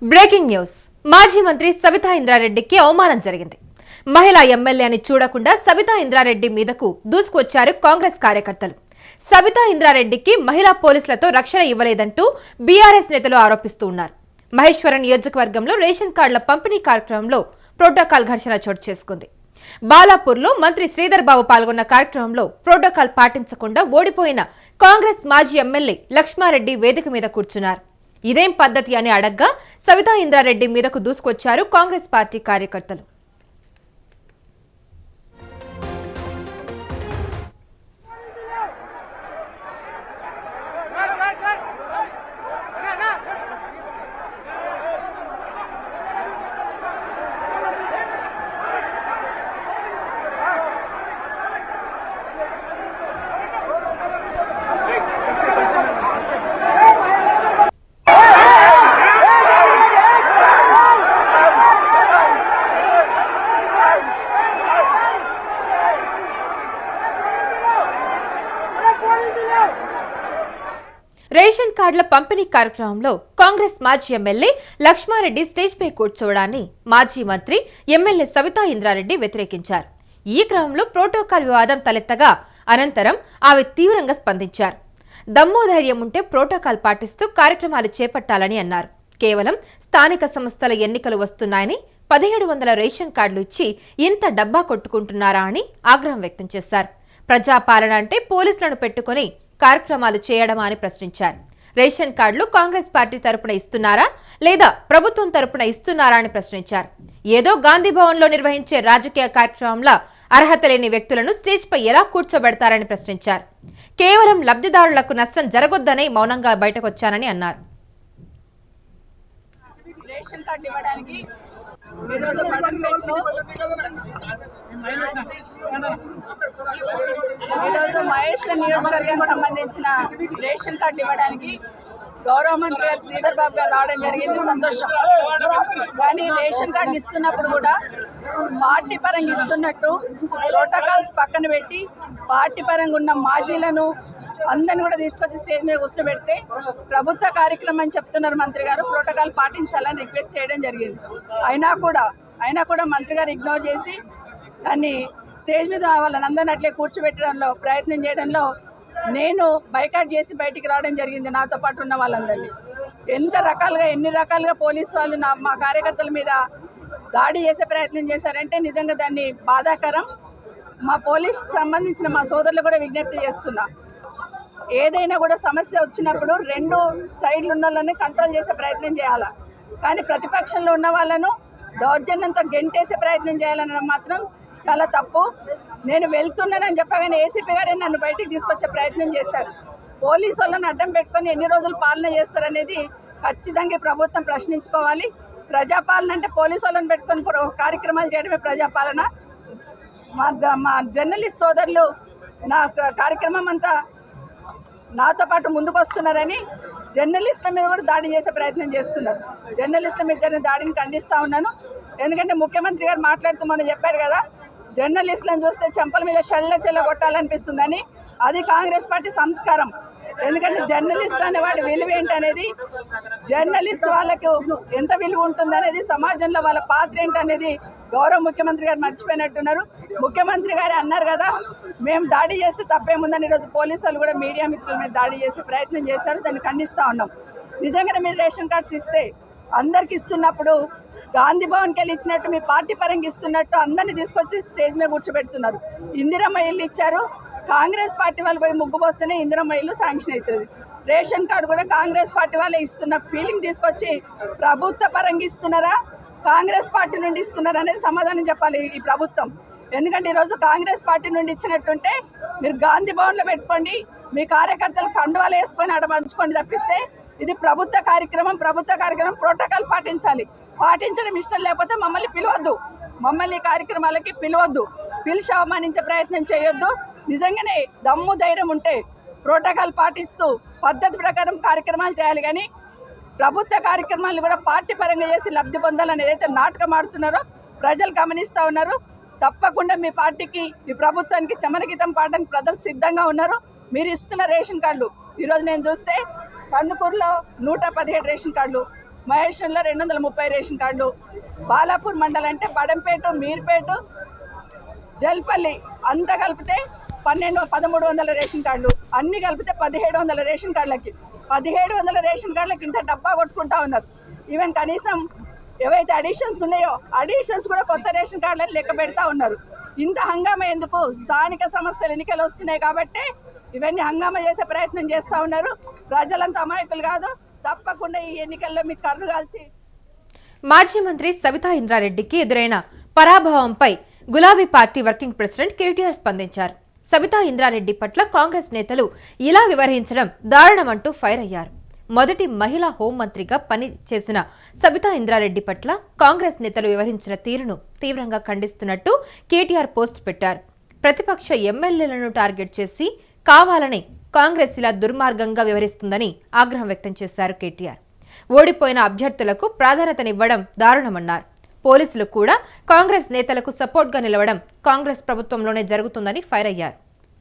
Breaking news మాజీ మంత్రి సబితా ఇంద్రారెడ్డికి అవమానం జరిగింది. మహిళా ఎమ్మెల్యేని చూడకుండా సబితా ఇంద్రారెడ్డి మీదకు దూసుకొచ్చారు కాంగ్రెస్ కార్యకర్తలు. సబితా ఇంద్రారెడ్డికి మహిళా పోలీసులతో రక్షణ ఇవ్వలేదంటూ బీఆర్ఎస్ నేతలు ఆరోపిస్తూ ఉన్నారు. మహేశ్వరం నియోజకవర్గంలో రేషన్ కార్డుల పంపిణీ కార్యక్రమంలో ప్రోటోకాల్ ఘర్షణ చోటు చేసుకుంది. బాలాపూర్లో మంత్రి శ్రీధర్ బాబు పాల్గొన్న కార్యక్రమంలో ప్రోటోకాల్ పాటించకుండా ఓడిపోయిన కాంగ్రెస్ మాజీ ఎమ్మెల్యే లక్ష్మారెడ్డి వేదిక మీద కూర్చున్నారు. ఇదేం పద్ధతి అని అడగ్గా సబితా ఇంద్రారెడ్డి మీదకు దూసుకొచ్చారు కాంగ్రెస్ పార్టీ కార్యకర్తలు. రేషన్ కార్డుల పంపిణీ కార్యక్రమంలో కాంగ్రెస్ మాజీ ఎమ్మెల్యే లక్ష్మారెడ్డి స్టేజ్ పై కూర్చోవడాన్ని మాజీ మంత్రి ఎమ్మెల్యే సబితా ఇంద్రారెడ్డి వ్యతిరేకించారు. ఈ క్రమంలో ప్రోటోకాల్ వివాదం తలెత్తగా అనంతరం ఆమె తీవ్రంగా స్పందించారు. దమ్ము ధైర్యం ఉంటే ప్రోటోకాల్ పాటిస్తూ కార్యక్రమాలు చేపట్టాలని అన్నారు. కేవలం స్థానిక సంస్థల ఎన్నికలు వస్తున్నాయని 1700 రేషన్ కార్డులు ఇచ్చి ఇంత డబ్బా కొట్టుకుంటున్నారా అని ఆగ్రహం వ్యక్తం చేశారు. ప్రజాపాలన అంటే పోలీసులను పెట్టుకుని కార్యక్రమాలు చేయడమా అని ప్రశ్నించారు. రేషన్ కార్డులు కాంగ్రెస్ పార్టీ తరపున ఇస్తున్నారా లేదా ప్రభుత్వం తరపున ఇస్తున్నారా అని ప్రశ్నించారు. ఏదో గాంధీ భవన్ లో నిర్వహించే రాజకీయ కార్యక్రమంలో అర్హత లేని వ్యక్తులను స్టేజ్ పై ఎలా కూర్చోబెడతారని ప్రశ్నించారు. కేవలం లబ్ధిదారులకు నష్టం జరగొద్దనే మౌనంగా బయటకొచ్చానని అన్నారు. రేషన్ కార్డు ఇవ్వడానికి ఈరోజు మహేశ్వరం నియోజకవర్గానికి సంబంధించిన రేషన్ కార్డులు ఇవ్వడానికి గౌరవ మంత్రి గారు శ్రీధర్ బాబు గారు రావడం జరిగింది. సంతోషం. కానీ రేషన్ కార్డులు ఇస్తున్నప్పుడు కూడా పార్టీ పరంగా ఇస్తున్నట్టు ప్రోటోకాల్స్ పక్కన పెట్టి పార్టీ పరంగా ఉన్న మాజీలను అందరిని కూడా తీసుకొచ్చి స్టేజ్ మీద కూర్చోబెడితే ప్రభుత్వ కార్యక్రమం అని చెప్తున్నారు మంత్రి గారు. ప్రోటోకాల్ పాటించాలని రిక్వెస్ట్ చేయడం జరిగింది. అయినా కూడా మంత్రి గారు ఇగ్నోర్ చేసి దాన్ని స్టేజ్ మీద వాళ్ళని అందరిని అట్లే కూర్చోబెట్టడంలో ప్రయత్నం చేయడంలో నేను బైకాట్ చేసి బయటికి రావడం జరిగింది. నాతో పాటు ఉన్న వాళ్ళందరినీ ఎన్ని రకాలుగా పోలీసు వాళ్ళు మా కార్యకర్తల మీద దాడి చేసే ప్రయత్నం చేశారంటే నిజంగా దాన్ని బాధాకరం. మా పోలీస్ సంబంధించిన మా సోదరులు కూడా విజ్ఞప్తి చేస్తున్నా, ఏదైనా కూడా సమస్య వచ్చినప్పుడు రెండు సైడ్లు ఉన్న వాళ్ళని కంట్రోల్ చేసే ప్రయత్నం చేయాలా, కానీ ప్రతిపక్షంలో ఉన్న వాళ్ళను దౌర్జన్యంతో గెంటేసే ప్రయత్నం చేయాలనడం మాత్రం చాలా తప్పు. నేను వెళ్తున్నానని చెప్పగానే ఏసీపీ గారే నన్ను బయటికి తీసుకొచ్చే ప్రయత్నం చేశారు. పోలీసు వాళ్ళని అడ్డం పెట్టుకొని ఎన్ని రోజులు పాలన చేస్తారనేది ఖచ్చితంగా ప్రభుత్వం ప్రశ్నించుకోవాలి. ప్రజాపాలన అంటే పోలీసు వాళ్ళని పెట్టుకొని కార్యక్రమాలు చేయడమే ప్రజాపాలన. మా జర్నలిస్ట్ సోదరులు నా కార్యక్రమం అంతా నాతో పాటు ముందుకు వస్తున్నారని జర్నలిస్టుల మీద కూడా దాడి చేసే ప్రయత్నం చేస్తున్నారు. జర్నలిస్టుల మీద జరిగిన దాడిని ఖండిస్తూ ఉన్నాను. ఎందుకంటే ముఖ్యమంత్రి గారు మాట్లాడుతూ మనం చెప్పాడు కదా, జర్నలిస్టులను చూస్తే చెంపల మీద చల్ల కొట్టాలనిపిస్తుందని. అది కాంగ్రెస్ పార్టీ సంస్కారం. ఎందుకంటే జర్నలిస్ట్ అనేవాడి విలువ ఏంటనేది, జర్నలిస్ట్ వాళ్ళకు ఎంత విలువ ఉంటుందనేది, సమాజంలో వాళ్ళ పాత్ర ఏంటనేది గౌరవ ముఖ్యమంత్రి గారు మర్చిపోయినట్టున్నారు. ముఖ్యమంత్రి గారు అన్నారు కదా, మేము దాడి చేస్తే తప్పేముందని. ఈరోజు పోలీసు వాళ్ళు కూడా మీడియా మిత్రుల మీద దాడి చేసే ప్రయత్నం చేశారు. దాన్ని ఖండిస్తూ ఉన్నాం. నిజంగానే మీరు రేషన్ కార్డ్స్ ఇస్తే అందరికి ఇస్తున్నప్పుడు గాంధీ భవన్కి వెళ్ళి ఇచ్చినట్టు మీ పార్టీ పరంగా ఇస్తున్నట్టు అందరినీ తీసుకొచ్చి స్టేజ్ మీద కూర్చోబెడుతున్నారు. ఇందిరమ్మ ఇల్లు ఇచ్చారు. కాంగ్రెస్ పార్టీ వాళ్ళు పోయి ముగ్గు పోస్తేనే ఇందిరమ్మ ఇల్లు శాంక్షన్ అవుతుంది. రేషన్ కార్డు కూడా కాంగ్రెస్ పార్టీ వాళ్ళే ఇస్తున్న ఫీలింగ్ తీసుకొచ్చి ప్రభుత్వ పరంగా ఇస్తున్నారా, కాంగ్రెస్ పార్టీ నుండి ఇస్తున్నారా అనేది సమాధానం చెప్పాలి ఈ ప్రభుత్వం. ఎందుకంటే ఈరోజు కాంగ్రెస్ పార్టీ నుండి ఇచ్చినట్టుంటే మీరు గాంధీ భవన్లో పెట్టుకోండి, మీ కార్యకర్తలు కండువాలు వేసుకొని అక్కడ పంచుకోండి తప్పిస్తే ఇది ప్రభుత్వ కార్యక్రమం ప్రోటోకాల్ పాటించడం ఇష్టం లేకపోతే మమ్మల్ని పిలవద్దు, మమ్మల్ని కార్యక్రమాలకి పిలిచి అవమానించే ప్రయత్నం చేయొద్దు. నిజంగానే దమ్ము ధైర్యం ఉంటే ప్రోటోకాల్ పాటిస్తూ పద్ధతి ప్రకారం కార్యక్రమాలు చేయాలి. కానీ ప్రభుత్వ కార్యక్రమాలను కూడా పార్టీ పరంగా చేసి లబ్ధి పొందాలని ఏదైతే నాటకం ఆడుతున్నారో ప్రజలు గమనిస్తూ ఉన్నారు. తప్పకుండా మీ పార్టీకి మీ ప్రభుత్వానికి చమనగీతం పాడడానికి ప్రజలు సిద్ధంగా ఉన్నారు. మీరు ఇస్తున్న రేషన్ కార్డులు ఈరోజు నేను చూస్తే కందుకూరులో 117 రేషన్ కార్డులు, మహేశ్వరంలో 230 రేషన్ కార్డులు, బాలాపూర్ మండలం అంటే బడంపేట, మీర్పేట, జల్పల్లి అంతా కలిపితే 1300 రేషన్ కార్డులు, అన్ని కలిపితే 1700 రేషన్ కార్డులకి 1700 రేషన్ కార్డులకి ఇంత డబ్బా కొట్టుకుంటా ఉన్నారు. ఈవెన్ కనీసం ఏవైతే అడిషన్స్ ఉన్నాయో అడిషన్స్ కూడా కొత్త రేషన్ కార్డులను లెక్క పెడతా ఉన్నారు. ఇంత హంగామా ఎందుకు? స్థానిక సంస్థలు ఎన్నికలు వస్తున్నాయి కాబట్టి ఇవన్నీ హంగామా చేసే ప్రయత్నం చేస్తూ ఉన్నారు. ప్రజలంతా అమాయకులు కాదు, తప్పకుండా ఈ ఎన్నికల్లో మీకు కర్రు కాల్చి. మాజీ మంత్రి సబితా ఇంద్రారెడ్డికి ఎదురైన పరాభవంపై గులాబీ పార్టీ వర్కింగ్ ప్రెసిడెంట్ కేటీఆర్ స్పందించారు. సబితా ఇంద్రారెడ్డి పట్ల కాంగ్రెస్ నేతలు ఇలా వ్యవహరించడం దారుణమంటూ ఫైర్ అయ్యారు. మొదటి మహిళా హోంమంత్రిగా పనిచేసిన సబితా ఇంద్రారెడ్డి పట్ల కాంగ్రెస్ నేతలు వ్యవహరించిన తీరును తీవ్రంగా ఖండిస్తున్నట్టు కేటీఆర్ పోస్ట్ పెట్టారు. ప్రతిపక్ష ఎమ్మెల్యేలను టార్గెట్ చేసి కావాలని కాంగ్రెస్ ఇలా దుర్మార్గంగా వ్యవహరిస్తుందని ఆగ్రహం వ్యక్తం చేశారు కేటీఆర్. ఓడిపోయిన అభ్యర్థులకు ప్రాధాన్యతనివ్వడం దారుణమన్నారు. పోలీసులు కూడా కాంగ్రెస్ నేతలకు సపోర్ట్గా నిలవడం కాంగ్రెస్ ప్రభుత్వంలోనే జరుగుతుందని ఫైర్ అయ్యారు.